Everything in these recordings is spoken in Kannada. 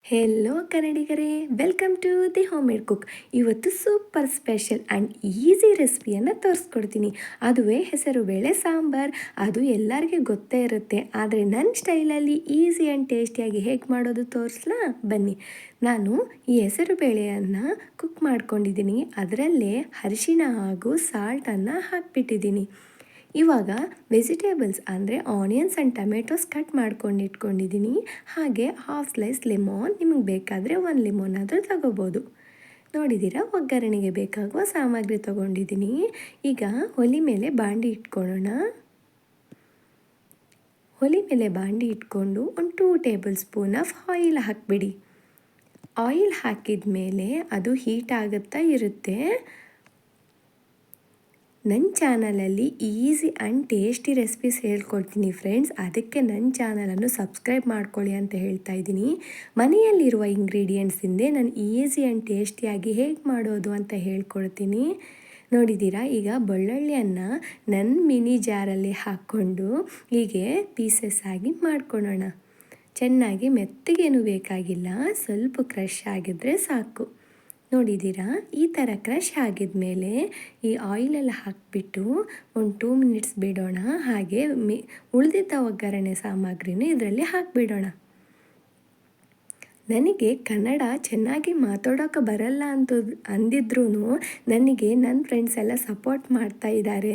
ಹೆಲೋ ಕನ್ನಡಿಗರೇ, welcome to the home made cook. ಇವತ್ತು ಸೂಪರ್ ಸ್ಪೆಷಲ್ ಆ್ಯಂಡ್ ಈಸಿ ರೆಸಿಪಿಯನ್ನು ತೋರಿಸ್ಕೊಡ್ತೀನಿ. ಅದುವೇ ಹೆಸರುಬೇಳೆ ಸಾಂಬಾರ್. ಅದು ಎಲ್ಲರಿಗೂ ಗೊತ್ತೇ ಇರುತ್ತೆ, ಆದರೆ ನನ್ನ ಸ್ಟೈಲಲ್ಲಿ ಈಸಿ ಆ್ಯಂಡ್ ಟೇಸ್ಟಿಯಾಗಿ ಹೇಗೆ ಮಾಡೋದು ತೋರಿಸ್ಲಾ ಬನ್ನಿ. ನಾನು ಈ ಹೆಸರುಬೇಳೆಯನ್ನು ಕುಕ್ ಮಾಡ್ಕೊಂಡಿದ್ದೀನಿ. ಅದರಲ್ಲೇ ಅರಿಶಿನ ಹಾಗೂ ಸಾಲ್ಟನ್ನು ಹಾಕಿಬಿಟ್ಟಿದ್ದೀನಿ. ಇವಾಗ ವೆಜಿಟೇಬಲ್ಸ್ ಅಂದರೆ ಆನಿಯನ್ಸ್ ಆ್ಯಂಡ್ ಟೊಮೆಟೊಸ್ ಕಟ್ ಮಾಡ್ಕೊಂಡು ಇಟ್ಕೊಂಡಿದ್ದೀನಿ. ಹಾಗೆ ಹಾಫ್ ಸ್ಲೈಸ್ ಲೆಮನ್, ನಿಮಗೆ ಬೇಕಾದರೆ 1 ಲೆಮನ್ ಆದರೂ ತಗೋಬೋದು. ನೋಡಿದ್ದೀರಾ, ಒಗ್ಗರಣೆಗೆ ಬೇಕಾಗುವ ಸಾಮಗ್ರಿ ತೊಗೊಂಡಿದ್ದೀನಿ. ಈಗ ಒಲೆ ಮೇಲೆ ಬಾಂಡಿ ಇಟ್ಕೊಳ್ಳೋಣ. ಒಲೆ ಮೇಲೆ ಬಾಂಡಿ ಇಟ್ಕೊಂಡು ಒಂದು 2 ಟೇಬಲ್ ಸ್ಪೂನ್ ಆಫ್ ಆಯಿಲ್ ಹಾಕಿಬಿಡಿ. ಆಯಿಲ್ ಹಾಕಿದ ಮೇಲೆ ಅದು ಹೀಟ್ ಆಗುತ್ತಾ ಇರುತ್ತೆ. ನನ್ನ ಚಾನಲಲ್ಲಿ ಈಸಿ ಆ್ಯಂಡ್ ಟೇಸ್ಟಿ ರೆಸಿಪೀಸ್ ಹೇಳ್ಕೊಡ್ತೀನಿ ಫ್ರೆಂಡ್ಸ್. ಅದಕ್ಕೆ ನನ್ನ ಚಾನಲನ್ನು ಸಬ್ಸ್ಕ್ರೈಬ್ ಮಾಡ್ಕೊಳ್ಳಿ ಅಂತ ಹೇಳ್ತಾ ಇದ್ದೀನಿ. ಮನೆಯಲ್ಲಿರುವ ಇಂಗ್ರೀಡಿಯೆಂಟ್ಸಿಂದೇ ನಾನು ಈಸಿ ಆ್ಯಂಡ್ ಟೇಸ್ಟಿಯಾಗಿ ಹೇಗೆ ಮಾಡೋದು ಅಂತ ಹೇಳ್ಕೊಡ್ತೀನಿ. ನೋಡಿದ್ದೀರಾ, ಈಗ ಬೆಳ್ಳುಳ್ಳಿಯನ್ನು ನನ್ನ ಮಿನಿ ಜಾರಲ್ಲಿ ಹಾಕ್ಕೊಂಡು ಹೀಗೆ ಪೀಸಸ್ ಆಗಿ ಮಾಡ್ಕೊಳ್ಳೋಣ. ಚೆನ್ನಾಗಿ ಮೆತ್ತಗೇನು ಬೇಕಾಗಿಲ್ಲ, ಸ್ವಲ್ಪ ಕ್ರಷ್ ಆಗಿದ್ರೆ ಸಾಕು. ನೋಡಿದ್ದೀರಾ, ಈ ಥರ ಕ್ರಷ್ ಆಗಿದ ಮೇಲೆ ಈ ಆಯಿಲೆಲ್ಲ ಹಾಕಿಬಿಟ್ಟು ಒಂದು 2 ಮಿನಿಟ್ಸ್ ಬಿಡೋಣ. ಹಾಗೆ ಉಳಿದಿದ್ದ ಒಗ್ಗರಣೆ ಸಾಮಗ್ರಿನೂ ಇದರಲ್ಲಿ ಹಾಕಿಬಿಡೋಣ. ನನಗೆ ಕನ್ನಡ ಚೆನ್ನಾಗಿ ಮಾತಾಡೋಕೆ ಬರಲ್ಲ ಅಂದಿದ್ರೂ ನನಗೆ ನನ್ನ ಫ್ರೆಂಡ್ಸ್ ಎಲ್ಲ ಸಪೋರ್ಟ್ ಮಾಡ್ತಾ ಇದ್ದಾರೆ.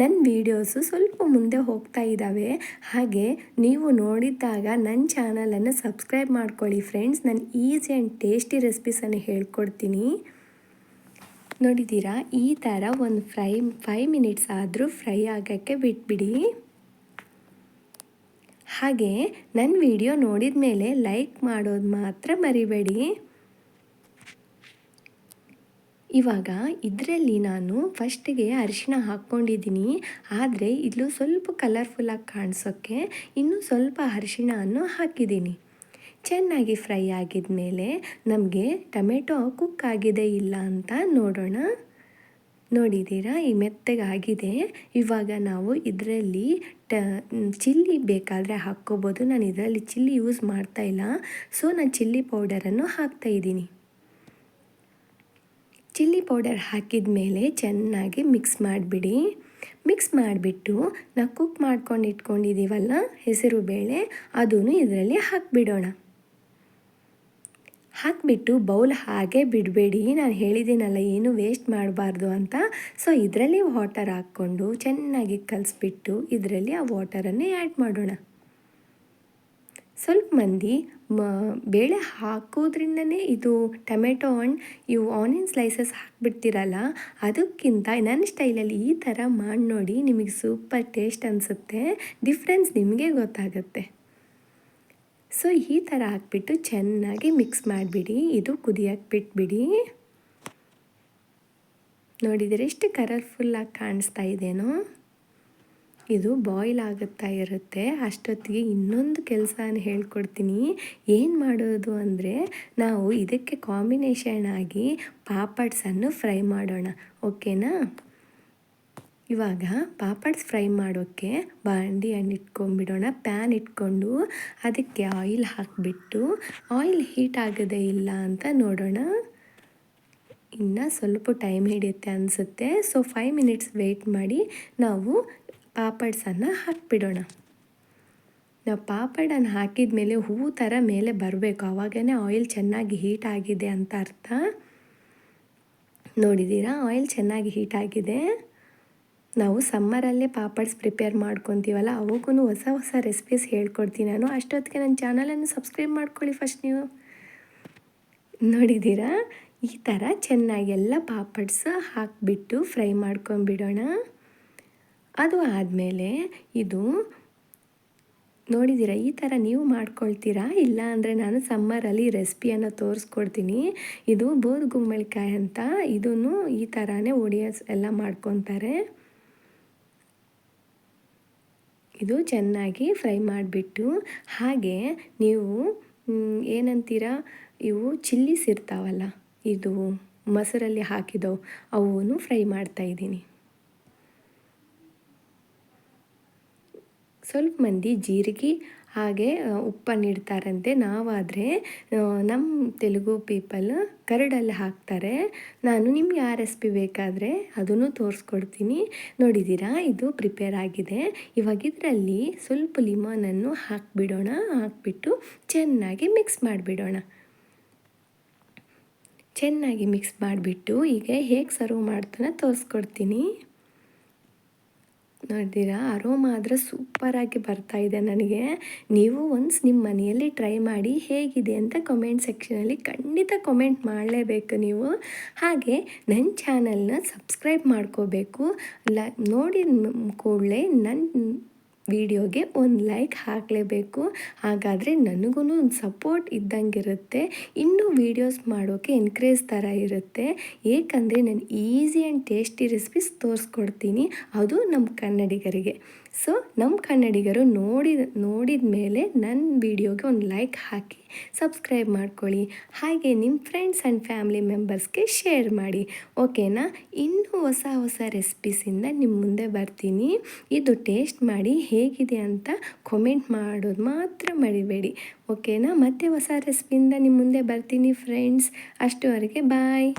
ನನ್ನ ವೀಡಿಯೋಸು ಸ್ವಲ್ಪ ಮುಂದೆ ಹೋಗ್ತಾ ಇದ್ದಾವೆ. ಹಾಗೆ ನೀವು ನೋಡಿದ್ದಾಗ ನನ್ನ ಚಾನಲನ್ನು ಸಬ್ಸ್ಕ್ರೈಬ್ ಮಾಡ್ಕೊಳ್ಳಿ ಫ್ರೆಂಡ್ಸ್. ನಾನು ಈಸಿ ಆ್ಯಂಡ್ ಟೇಸ್ಟಿ ರೆಸಿಪೀಸನ್ನು ಹೇಳ್ಕೊಡ್ತೀನಿ. ನೋಡಿದ್ದೀರಾ, ಈ ಥರ ಒಂದು 5 ಮಿನಿಟ್ಸ್ ಆದರೂ ಫ್ರೈ ಆಗೋಕ್ಕೆ ಬಿಟ್ಬಿಡಿ. ಹಾಗೆ ನನ್ನ ವಿಡಿಯೋ ನೋಡಿದ ಮೇಲೆ ಲೈಕ್ ಮಾಡೋದು ಮಾತ್ರ ಮರಿಬೇಡಿ. ಇವಾಗ ಇದರಲ್ಲಿ ನಾನು ಫಸ್ಟಿಗೆ ಅರಿಶಿನ ಹಾಕ್ಕೊಂಡಿದ್ದೀನಿ. ಆದರೆ ಇದು ಸ್ವಲ್ಪ ಕಲರ್ಫುಲ್ಲಾಗಿ ಕಾಣಿಸೋಕ್ಕೆ ಇನ್ನೂ ಸ್ವಲ್ಪ ಅರಿಶಿಣವನ್ನು ಹಾಕಿದ್ದೀನಿ. ಚೆನ್ನಾಗಿ ಫ್ರೈ ಆಗಿದ ಮೇಲೆ ನಮಗೆ ಟೊಮೆಟೊ ಕುಕ್ ಆಗಿದೆ ಇಲ್ಲ ಅಂತ ನೋಡೋಣ. ನೋಡಿದ್ದೀರಾ, ಈ ಮೆತ್ತಗಾಗಿದೆ. ಇವಾಗ ನಾವು ಇದರಲ್ಲಿ ಚಿಲ್ಲಿ ಬೇಕಾದರೆ ಹಾಕ್ಕೋಬೋದು. ನಾನು ಇದರಲ್ಲಿ ಚಿಲ್ಲಿ ಯೂಸ್ ಮಾಡ್ತಾಯಿಲ್ಲ, ಸೊ ನಾನು ಚಿಲ್ಲಿ ಪೌಡರನ್ನು ಹಾಕ್ತಾಯಿದ್ದೀನಿ. ಚಿಲ್ಲಿ ಪೌಡರ್ ಹಾಕಿದ ಮೇಲೆ ಚೆನ್ನಾಗಿ ಮಿಕ್ಸ್ ಮಾಡಿಬಿಡಿ. ಮಿಕ್ಸ್ ಮಾಡಿಬಿಟ್ಟು ನಾವು ಕುಕ್ ಮಾಡ್ಕೊಂಡು ಇಟ್ಕೊಂಡಿದ್ದೀವಲ್ಲ ಹೆಸರು ಬೇಳೆ, ಅದೂ ಇದರಲ್ಲಿ ಹಾಕಿಬಿಡೋಣ. ಹಾಕಿಬಿಟ್ಟು ಬೌಲ್ ಹಾಗೆ ಬಿಡಬೇಡಿ. ನಾನು ಹೇಳಿದ್ದೀನಲ್ಲ, ಏನು ವೇಸ್ಟ್ ಮಾಡಬಾರ್ದು ಅಂತ. ಸೊ ಇದರಲ್ಲಿ ವಾಟರ್ ಹಾಕ್ಕೊಂಡು ಚೆನ್ನಾಗಿ ಕಲಿಸ್ಬಿಟ್ಟು ಇದರಲ್ಲಿ ಆ ವಾಟರನ್ನೇ ಆ್ಯಡ್ ಮಾಡೋಣ. ಸ್ವಲ್ಪ ಮಂದಿ ಬೇಳೆ ಹಾಕೋದ್ರಿಂದನೇ ಇದು ಟೊಮೆಟೊ ಆ್ಯಂಡ್ ಇವು ಆನಿಯನ್ ಸ್ಲೈಸಸ್ ಹಾಕಿಬಿಡ್ತೀರಲ್ಲ, ಅದಕ್ಕಿಂತ ನನ್ನ ಸ್ಟೈಲಲ್ಲಿ ಈ ಥರ ಮಾಡಿ ನೋಡಿ, ನಿಮಗೆ ಸೂಪರ್ ಟೇಸ್ಟ್ ಅನಿಸುತ್ತೆ. ಡಿಫ್ರೆನ್ಸ್ ನಿಮಗೆ ಗೊತ್ತಾಗುತ್ತೆ. ಸೊ ಈ ಥರ ಹಾಕ್ಬಿಟ್ಟು ಚೆನ್ನಾಗಿ ಮಿಕ್ಸ್ ಮಾಡಿಬಿಡಿ. ಇದು ಕುದಿಯೋಕ್ಕೆ ಬಿಟ್ಬಿಡಿ. ನೋಡಿದರೆ ಎಷ್ಟು ಕಲರ್ಫುಲ್ಲಾಗಿ ಕಾಣಿಸ್ತಾ ಇದೆಯೋ. ಇದು ಬಾಯ್ಲ್ ಆಗುತ್ತಾ ಇರುತ್ತೆ. ಅಷ್ಟೊತ್ತಿಗೆ ಇನ್ನೊಂದು ಕೆಲಸನ ಹೇಳ್ಕೊಡ್ತೀನಿ. ಏನು ಮಾಡೋದು ಅಂದರೆ, ನಾವು ಇದಕ್ಕೆ ಕಾಂಬಿನೇಷನ್ ಆಗಿ ಪಾಪಡ್ಸನ್ನು ಫ್ರೈ ಮಾಡೋಣ. ಓಕೆನಾ? ಇವಾಗ ಪಾಪಡ್ಸ್ ಫ್ರೈ ಮಾಡೋಕ್ಕೆ ಬಾಂಡಿಯನ್ನು ಇಟ್ಕೊಂಡ್ಬಿಡೋಣ. ಪ್ಯಾನ್ ಇಟ್ಕೊಂಡು ಅದಕ್ಕೆ ಆಯಿಲ್ ಹಾಕಿಬಿಟ್ಟು ಆಯಿಲ್ ಹೀಟ್ ಆಗೋದೇ ಇಲ್ಲ ಅಂತ ನೋಡೋಣ. ಇನ್ನು ಸ್ವಲ್ಪ ಟೈಮ್ ಹಿಡಿಯುತ್ತೆ ಅನಿಸುತ್ತೆ. ಸೊ 5 ಮಿನಿಟ್ಸ್ ವೆಯ್ಟ್ ಮಾಡಿ ನಾವು ಪಾಪಡ್ಸನ್ನು ಹಾಕಿಬಿಡೋಣ. ನಾವು ಪಾಪಡನ್ನು ಹಾಕಿದ ಮೇಲೆ ಹೂವು ಥರ ಮೇಲೆ ಬರಬೇಕು, ಆವಾಗೇ ಆಯಿಲ್ ಚೆನ್ನಾಗಿ ಹೀಟ್ ಆಗಿದೆ ಅಂತ ಅರ್ಥ. ನೋಡಿದ್ದೀರಾ, ಆಯಿಲ್ ಚೆನ್ನಾಗಿ ಹೀಟ್ ಆಗಿದೆ. ನಾವು ಸಮ್ಮರಲ್ಲೇ ಪಾಪಡ್ಸ್ ಪ್ರಿಪೇರ್ ಮಾಡ್ಕೊತೀವಲ್ಲ, ಅವಕ್ಕೂ ಹೊಸ ಹೊಸ ರೆಸಿಪೀಸ್ ಹೇಳ್ಕೊಡ್ತೀನಿ ನಾನು. ಅಷ್ಟೊತ್ತಿಗೆ ನನ್ನ ಚಾನಲನ್ನು ಸಬ್ಸ್ಕ್ರೈಬ್ ಮಾಡ್ಕೊಳ್ಳಿ ಫಸ್ಟ್ ನೀವು. ನೋಡಿದ್ದೀರಾ, ಈ ಥರ ಚೆನ್ನಾಗಿ ಎಲ್ಲ ಪಾಪಡ್ಸ್ ಹಾಕಿಬಿಟ್ಟು ಫ್ರೈ ಮಾಡ್ಕೊಂಬಿಡೋಣ. ಅದು ಆದಮೇಲೆ ಇದು ನೋಡಿದ್ದೀರಾ, ಈ ಥರ ನೀವು ಮಾಡ್ಕೊಳ್ತೀರಾ? ಇಲ್ಲ ಅಂದರೆ ನಾನು ಸಮ್ಮರಲ್ಲಿ ರೆಸಿಪಿಯನ್ನು ತೋರಿಸ್ಕೊಡ್ತೀನಿ. ಇದು ಬೋದ್ ಗುಂಬಳಕಾಯಿ ಅಂತ, ಇದನ್ನು ಈ ಥರನೇ ಒಡಿಯಸ್ ಎಲ್ಲ ಮಾಡ್ಕೊತಾರೆ. ಇದು ಚೆನ್ನಾಗಿ ಫ್ರೈ ಮಾಡಿಬಿಟ್ಟು, ಹಾಗೆ ನೀವು ಏನಂತೀರ, ಇವು ಚಿಲ್ಲೀಸ್ ಇರ್ತಾವಲ್ಲ, ಇದು ಮೊಸರಲ್ಲಿ ಹಾಕಿದವು, ಅವೂ ಫ್ರೈ ಮಾಡ್ತಾಯಿದ್ದೀನಿ. ಸ್ವಲ್ಪ ಮಂದಿ ಜೀರಿಗೆ ಹಾಗೆ ಉಪ್ಪನ್ನು ಇಡ್ತಾರಂತೆ. ನಾವಾದರೆ ನಮ್ಮ ತೆಲುಗು ಪೀಪಲ್ ಕರಡಲ್ಲಿ ಹಾಕ್ತಾರೆ. ನಾನು ನಿಮ್ಗೆ ಆ ರೆಸಿಪಿ ಬೇಕಾದರೆ ಅದನ್ನು ತೋರಿಸ್ಕೊಡ್ತೀನಿ. ನೋಡಿದ್ದೀರಾ, ಇದು ಪ್ರಿಪೇರ್ ಆಗಿದೆ. ಇವಾಗ ಇದರಲ್ಲಿ ಸ್ವಲ್ಪ ಲಿಮನನ್ನು ಹಾಕಿಬಿಡೋಣ. ಹಾಕಿಬಿಟ್ಟು ಚೆನ್ನಾಗಿ ಮಿಕ್ಸ್ ಮಾಡಿಬಿಡೋಣ. ಚೆನ್ನಾಗಿ ಮಿಕ್ಸ್ ಮಾಡಿಬಿಟ್ಟು ಈಗ ಹೇಗೆ ಸರ್ವ್ ಮಾಡ್ತಾನೆ ತೋರಿಸ್ಕೊಡ್ತೀನಿ. ನೋಡಿದ್ದೀರಾ, ಅರೋಮಾ ಆದರೆ ಸೂಪರಾಗಿ ಬರ್ತಾಯಿದೆ ನನಗೆ. ನೀವು ಒನ್ಸ್ ನಿಮ್ಮ ಮನೆಯಲ್ಲಿ ಟ್ರೈ ಮಾಡಿ ಹೇಗಿದೆ ಅಂತ ಕಮೆಂಟ್ ಸೆಕ್ಷನಲ್ಲಿ ಖಂಡಿತ ಕಮೆಂಟ್ ಮಾಡಲೇಬೇಕು ನೀವು. ಹಾಗೆ ನನ್ನ ಚಾನಲ್ನ ಸಬ್ಸ್ಕ್ರೈಬ್ ಮಾಡ್ಕೋಬೇಕು. ನೋಡಿದ ಕೂಡಲೇ ನನ್ನ ವಿಡಿಯೋಗೆ ಒಂದು ಲೈಕ್ ಹಾಕಲೇಬೇಕು. ಹಾಗಾದರೆ ನನಗೂ ಒಂದು ಸಪೋರ್ಟ್ ಇದ್ದಂಗಿರುತ್ತೆ. ಇನ್ನೂ ವೀಡಿಯೋಸ್ ಮಾಡೋಕ್ಕೆ ಎನ್ಕರೇಜ್ ಥರ ಇರುತ್ತೆ. ಏಕೆಂದರೆ ನಾನು ಈಸಿ ಆ್ಯಂಡ್ ಟೇಸ್ಟಿ ರೆಸಿಪೀಸ್ ತೋರಿಸ್ಕೊಡ್ತೀನಿ, ಅದು ನಮ್ಮ ಕನ್ನಡಿಗರಿಗೆ. ಸೊ ನಮ್ಮ ಕನ್ನಡಿಗರು ನೋಡಿದ ಮೇಲೆ ನನ್ನ ವಿಡಿಯೋಗೆ ಒಂದು ಲೈಕ್ ಹಾಕಿ ಸಬ್ಸ್ಕ್ರೈಬ್ ಮಾಡ್ಕೊಳ್ಳಿ. ಹಾಗೆ ನಿಮ್ಮ ಫ್ರೆಂಡ್ಸ್ ಆ್ಯಂಡ್ ಫ್ಯಾಮಿಲಿ ಮೆಂಬರ್ಸ್ಗೆ ಶೇರ್ ಮಾಡಿ. ಓಕೆನಾ? ಇನ್ನೂ ಹೊಸ ರೆಸಿಪೀಸಿಂದ ನಿಮ್ಮ ಮುಂದೆ ಬರ್ತೀನಿ. ಇದು ಟೇಸ್ಟ್ ಮಾಡಿ ಹೇಗಿದೆ ಅಂತ ಕಾಮೆಂಟ್ ಮಾಡೋದು ಮಾತ್ರ ಮರಿಬೇಡಿ. ಓಕೆನಾ? ಮತ್ತೆ ಹೊಸ ರೆಸಿಪಿಯಿಂದ ನಿಮ್ಮ ಮುಂದೆ ಬರ್ತೀನಿ ಫ್ರೆಂಡ್ಸ್. ಅಷ್ಟುವರೆಗೆ ಬಾಯ್.